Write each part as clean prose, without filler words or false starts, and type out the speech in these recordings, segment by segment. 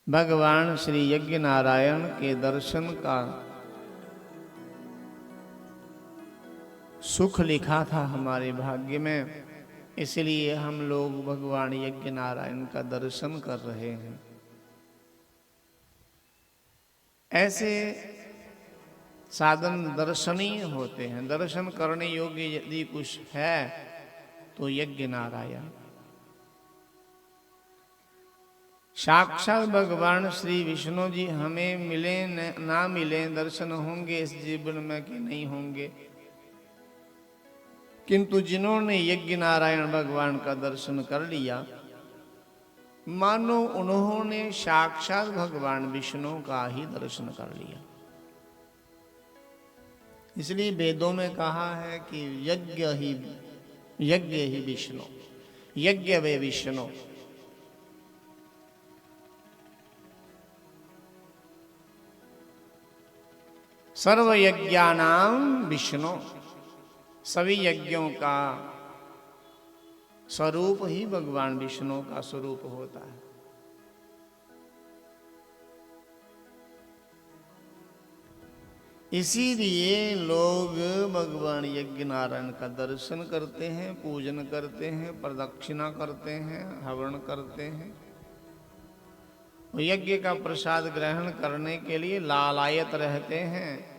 भगवान श्री यज्ञ नारायण के दर्शन का सुख लिखा था हमारे भाग्य में, इसलिए हम लोग भगवान यज्ञ नारायण का दर्शन कर रहे हैं। ऐसे साधन दर्शनीय होते हैं। दर्शन करने योग्य यदि कुछ है तो यज्ञ नारायण। साक्षात भगवान श्री विष्णु जी हमें मिले ना मिले, दर्शन होंगे इस जीवन में कि नहीं होंगे, किंतु जिन्होंने यज्ञ नारायण भगवान का दर्शन कर लिया, मानो उन्होंने साक्षात भगवान विष्णु का ही दर्शन कर लिया। इसलिए वेदों में कहा है कि यज्ञ ही विष्णु, यज्ञ वे विष्णु। सर्व यज्ञानाम विष्णु, सभी यज्ञों का स्वरूप ही भगवान विष्णु का स्वरूप होता है। इसीलिए लोग भगवान यज्ञ नारायण का दर्शन करते हैं, पूजन करते हैं, प्रदक्षिणा करते हैं, हवन करते हैं। यज्ञ का प्रसाद ग्रहण करने के लिए लालायत रहते हैं।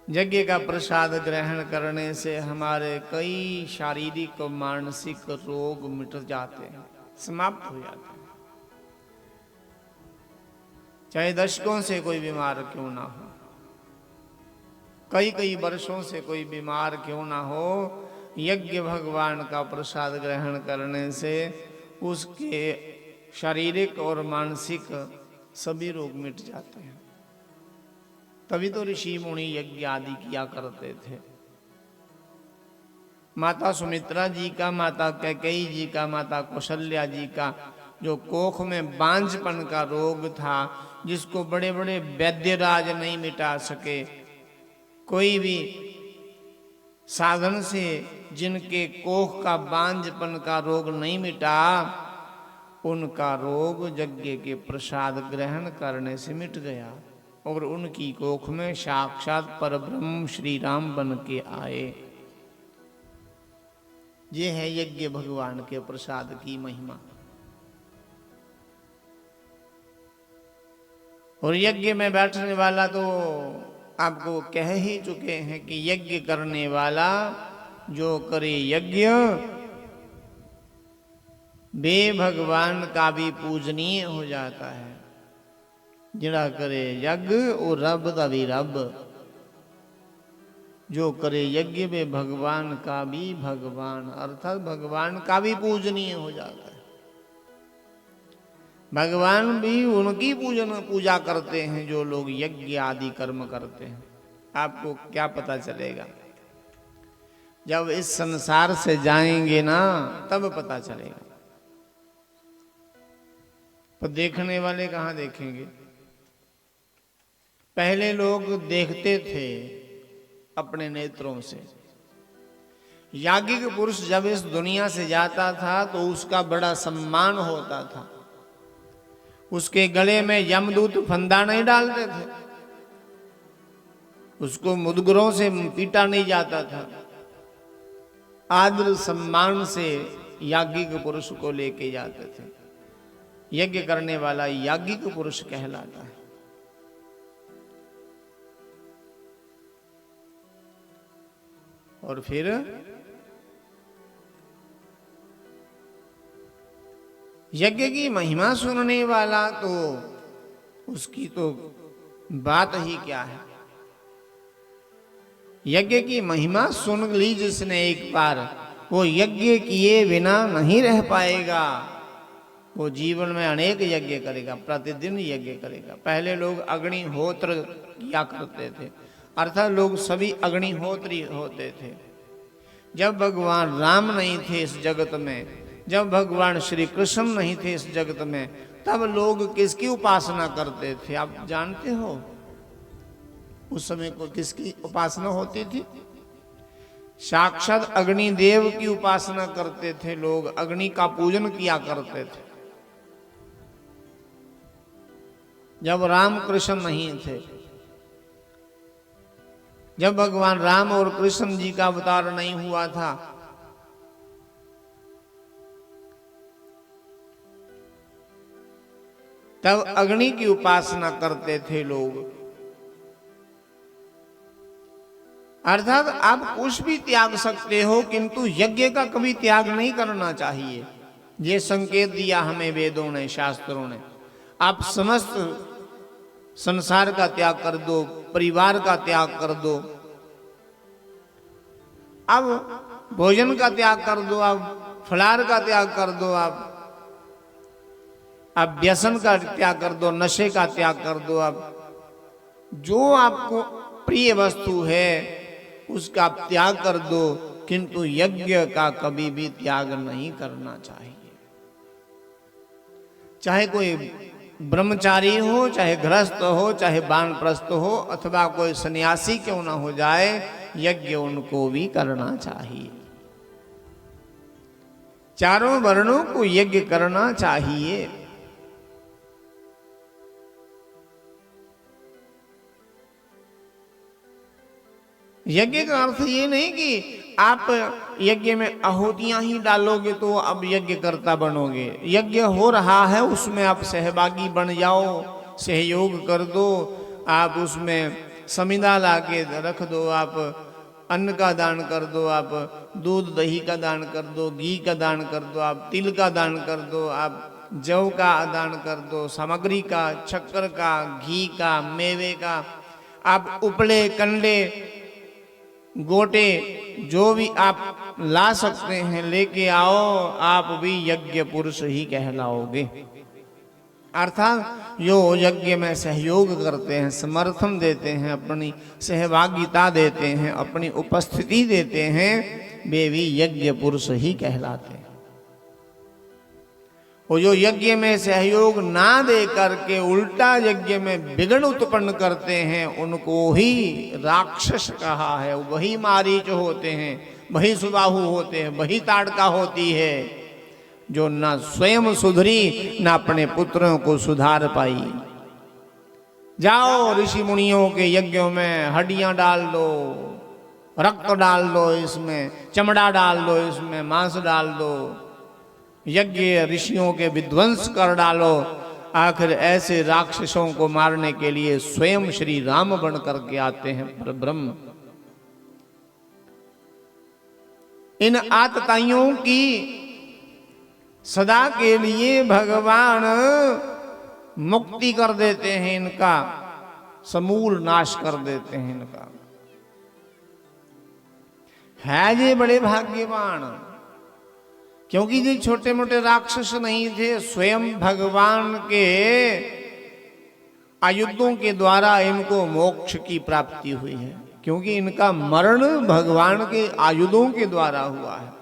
यज्ञ का प्रसाद ग्रहण करने से हमारे कई शारीरिक और मानसिक रोग मिट जाते हैं, समाप्त हो जाते हैं। चाहे दशकों से कोई बीमार क्यों ना हो, कई वर्षों से कोई बीमार क्यों ना हो, यज्ञ भगवान का प्रसाद ग्रहण करने से उसके शारीरिक और मानसिक सभी रोग मिट जाते हैं। तभी तो ऋषि मुनि यज्ञ आदि किया करते थे। माता सुमित्रा जी का, माता कैकेयी जी का, माता कौशल्या जी का जो कोख में बांझपन का रोग था, जिसको बड़े बड़े वैद्यराज नहीं मिटा सके, कोई भी साधन से जिनके कोख का बांझपन का रोग नहीं मिटा, उनका रोग यज्ञ के प्रसाद ग्रहण करने से मिट गया और उनकी कोख में साक्षात परब्रह्म श्री राम बन के आए। ये है यज्ञ भगवान के प्रसाद की महिमा। और यज्ञ में बैठने वाला तो आपको कह ही चुके हैं कि यज्ञ करने वाला जो करे यज्ञ, वे भगवान का भी पूजनीय हो जाता है। जिड़ा करे यज्ञ वो रब का भी रब, जो करे यज्ञ वे भगवान का भी भगवान, अर्थात भगवान का भी पूजनीय हो जाता है। भगवान भी उनकी पूजा करते हैं जो लोग यज्ञ आदि कर्म करते हैं। आपको क्या पता चलेगा? जब इस संसार से जाएंगे ना, तब पता चलेगा। पर देखने वाले कहाँ देखेंगे? पहले लोग देखते थे अपने नेत्रों से। याज्ञिक पुरुष जब इस दुनिया से जाता था तो उसका बड़ा सम्मान होता था। उसके गले में यमदूत फंदा नहीं डालते थे, उसको मुदगरों से पीटा नहीं जाता था। आदर सम्मान से याज्ञिक पुरुष को लेके जाते थे। यज्ञ करने वाला याज्ञिक पुरुष कहलाता है। और फिर यज्ञ की महिमा सुनने वाला तो उसकी तो बात ही क्या है। यज्ञ की महिमा सुन ली जिसने एक बार, वो यज्ञ किए बिना नहीं रह पाएगा। वो जीवन में अनेक यज्ञ करेगा, प्रतिदिन यज्ञ करेगा। पहले लोग अग्निहोत्र किया करते थे, अर्थात लोग सभी अग्निहोत्री होते थे। जब भगवान राम नहीं थे इस जगत में, जब भगवान श्री कृष्ण नहीं थे इस जगत में, तब लोग किसकी उपासना करते थे? आप जानते हो उस समय को किसकी उपासना होती थी? साक्षात अग्निदेव की उपासना करते थे लोग, अग्नि का पूजन किया करते थे जब रामकृष्ण नहीं थे। जब भगवान राम और कृष्ण जी का अवतार नहीं हुआ था, तब अग्नि की उपासना करते थे लोग। अर्थात आप कुछ भी त्याग सकते हो, किंतु यज्ञ का कभी त्याग नहीं करना चाहिए। ये संकेत दिया हमें वेदों ने, शास्त्रों ने। आप समस्त संसार का त्याग कर दो, परिवार का त्याग कर दो, अब भोजन का त्याग कर दो, अब फलाहार का त्याग कर दो, आप व्यसन का त्याग कर दो, नशे का त्याग कर दो, आप जो आपको प्रिय वस्तु है उसका आप त्याग कर दो, किंतु यज्ञ का कभी भी त्याग नहीं करना चाहिए। चाहे कोई ब्रह्मचारी हो, चाहे गृहस्थ हो, चाहे वानप्रस्थ हो, अथवा कोई सन्यासी क्यों ना हो जाए, यज्ञ उनको भी करना चाहिए। चारों वर्णों को यज्ञ करना चाहिए। यज्ञ का अर्थ ये नहीं कि आप यज्ञ में आहुतियां ही डालोगे तो अब यज्ञ करता बनोगे। यज्ञ हो रहा है, उसमें आप सहभागी बन जाओ, सहयोग कर दो, आप उसमें समिधा ला के रख दो, आप अन्न का दान कर दो, आप दूध दही का दान कर दो, घी का दान कर दो, आप तिल का दान कर दो, आप जव का दान कर दो, सामग्री का, शक्कर का, घी का, मेवे का, आप उपले कंडे गोटे जो भी आप ला सकते हैं लेके आओ, आप भी यज्ञ पुरुष ही कहलाओगे। अर्थात जो यज्ञ में सहयोग करते हैं, समर्थन देते हैं, अपनी सहभागिता देते हैं, अपनी उपस्थिति देते हैं, वे भी यज्ञ पुरुष ही कहलाते हैं। और जो यज्ञ में सहयोग ना दे करके उल्टा यज्ञ में विघ्न उत्पन्न करते हैं, उनको ही राक्षस कहा है। वही मारीच होते हैं, वही सुबाहु होते हैं, वही ताड़का होती है, जो ना स्वयं सुधरी ना अपने पुत्रों को सुधार पाई। जाओ ऋषि मुनियों के यज्ञों में हड्डियां डाल दो, रक्त डाल दो, इसमें चमड़ा डाल दो, इसमें मांस डाल दो, यज्ञ ऋषियों के विध्वंस कर डालो। आखिर ऐसे राक्षसों को मारने के लिए स्वयं श्री राम बन करके आते हैं परब्रह्म। इन आतताइयों की सदा के लिए भगवान मुक्ति कर देते हैं, इनका समूल नाश कर देते हैं इनका। है ये बड़े भाग्यवान, क्योंकि ये छोटे मोटे राक्षस नहीं थे, स्वयं भगवान के आयुधों के द्वारा इनको मोक्ष की प्राप्ति हुई है, क्योंकि इनका मरण भगवान के आयुधों के द्वारा हुआ है।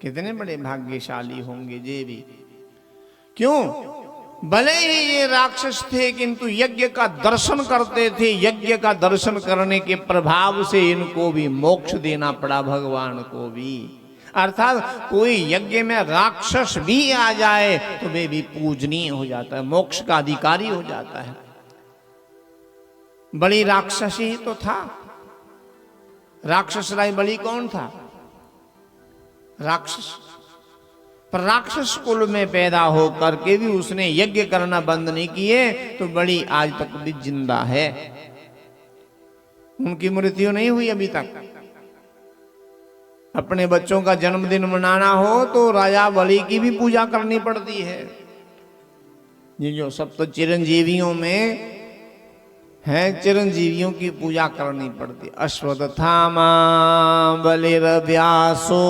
कितने बड़े भाग्यशाली होंगे ये भी। क्यों? भले ही ये राक्षस थे, किंतु यज्ञ का दर्शन करते थे। यज्ञ का दर्शन करने के प्रभाव से इनको भी मोक्ष देना पड़ा, भगवान को भी। अर्थात कोई यज्ञ में राक्षस भी आ जाए तो वे भी पूजनीय हो जाता है, मोक्ष का अधिकारी हो जाता है। बलि राक्षस ही तो था। राक्षस राय बलि कौन था? राक्षस। पर राक्षस कुल में पैदा हो करके भी उसने यज्ञ करना बंद नहीं किए, तो बलि आज तक भी जिंदा है। उनकी मृत्यु नहीं हुई अभी तक। अपने बच्चों का जन्मदिन मनाना हो तो राजा बलि की भी पूजा करनी पड़ती है। ये जो सप्त चिरंजीवियों में है, चिरंजीवियों की पूजा करनी पड़ती। अश्वत्थामा बलिर्व्यासो